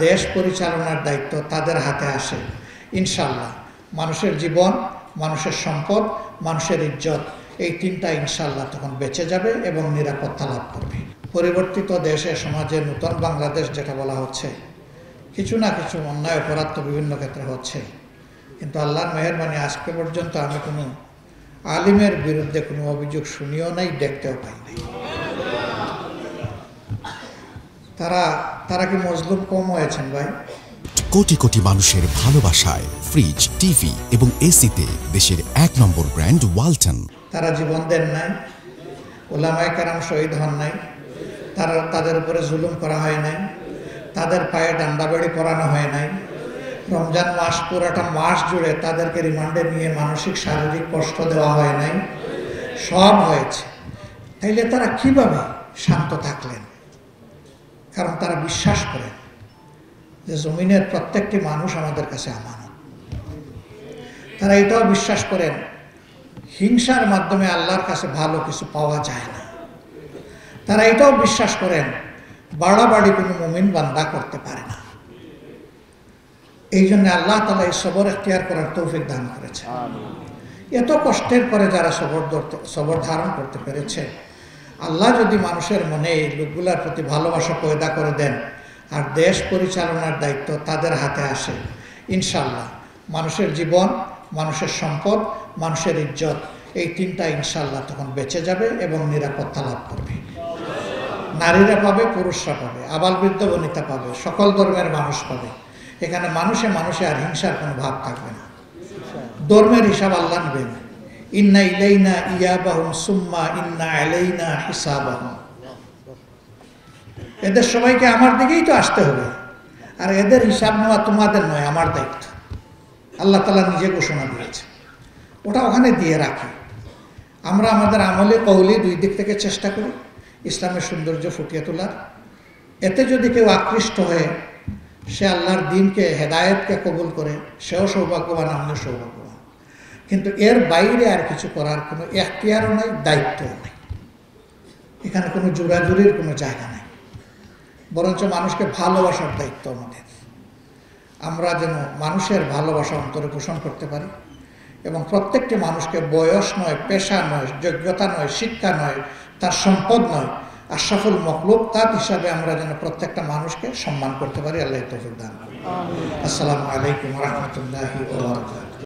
দেশ পরিচালনার দায়িত্ব তাদের হাতে আসে, ইনশাল্লাহ মানুষের জীবন, মানুষের সম্পদ, মানুষের ইজ্জত, এই তিনটা ইনশাল্লাহ তখন বেঁচে যাবে এবং নিরাপত্তা লাভ করবে। পরিবর্তিত দেশে, সমাজে নূতন বাংলাদেশ যেটা বলা হচ্ছে, কিছু না কিছু অন্যায় অপরাধ তো বিভিন্ন ক্ষেত্রে হচ্ছে, কিন্তু আল্লাহর মেহেরবানি আজকে পর্যন্ত আমি কোনো আলিমের বিরুদ্ধে কোনো অভিযোগ শুনিও নাই, দেখতেও পাই নাই। তারা কি মজলুম কম হয়েছেন ভাই? কোটি কোটি মানুষের ভালোবাসায় ফ্রিজ, টিভি এবং এসিতে দেশের ১ নম্বর ব্র্যান্ড ওয়ালটন। তারা জীবন দেন নাই, ওলামায়ে কেরাম শহীদ হন নাই, তাদের উপরে জুলুম করা হয় নাই, তাদের পায়ে ডান্ডাবেড়ি পরানো হয় নাই, রমজান মাস পুরাটা মাস জুড়ে তাদেরকে রিমান্ডে নিয়ে মানসিক শারীরিক কষ্ট দেওয়া হয় নাই, সব হয়েছে। তাইলে তারা কিভাবে শান্ত থাকলেন? কারণ তারা বিশ্বাস করেন যে জমিনের প্রত্যেকটি মানুষ আমাদের কাছে আমানত। তারা এটাও বিশ্বাস করেন হিংসার মাধ্যমে আল্লাহর কাছে ভালো কিছু পাওয়া যায় না। তারা এটাও বিশ্বাস করেন বাড়াবাড়ি কোনো মুমিন বান্দা করতে পারে না। এই জন্য আল্লাহ তাআলা এই সবর এখতিয়ার করার তৌফিক দান করেছে। এত কষ্টের পরে যারা সবর ধারণ করতে পেরেছে, আল্লাহ যদি মানুষের মনে এই লোকগুলার প্রতি ভালোবাসা পয়দা করে দেন আর দেশ পরিচালনার দায়িত্ব তাদের হাতে আসে, ইনশাল্লাহ মানুষের জীবন, মানুষের সম্পদ, মানুষের ইজ্জত, এই তিনটা ইনশাল্লাহ তখন বেঁচে যাবে এবং নিরাপত্তা লাভ করবে। নারীরা পাবে, পুরুষরা পাবে, আবাল বৃদ্ধ বনিতা পাবে, সকল ধর্মের মানুষ পাবে। এখানে মানুষে মানুষে আর হিংসার কোনো ভাব থাকবে না। ধর্মের হিসাব আল্লাহ নেবেন। ইন্না ইলাইনা ইয়াবাহুম সুম্মা ইন্না আলাইনা হিসাবাহুম। এদের সবাইকে আমার দিকেই তো আসতে হবে, আর এদের হিসাব নেওয়া তোমাদের নয়, আমার দায়িত্ব। আল্লাহ তাআলা নিজে ঘোষণা দিয়েছে, ওটা ওখানে দিয়ে রাখি। আমরা আমাদের আমলে কওলি দুই দিক থেকে চেষ্টা করি ইসলামের সৌন্দর্য ফুটিয়ে তোলার। এতে যদি কেউ আকৃষ্ট হয়ে সে আল্লাহর দ্বীনকে, হেদায়েতকে কবুল করে, সেও সৌভাগ্যবান, আমিও সৌভাগ্যবান। কিন্তু এর বাইরে আর কিছু করার কোনো এখতিয়ারও নাই, দায়িত্বও নাই। এখানে কোনো জোরাজুরির কোনো জায়গা নেই, বরঞ্চ মানুষকে ভালোবাসার দায়িত্ব আমাদের। আমরা যেন মানুষের ভালোবাসা অন্তরে পোষণ করতে পারি এবং প্রত্যেকটি মানুষকে বয়স নয়, পেশা নয়, যোগ্যতা নয়, শিক্ষা নয়, তার সম্পদ নয়, আশরাফুল মখলুকাত হিসাবে আমরা যেন প্রত্যেকটা মানুষকে সম্মান করতে পারি। আল্লাহ তৌফিক দান করুন। আসসালামু আলাইকুম ওয়া রাহমাতুল্লাহি ওয়া বারাকাতুহু।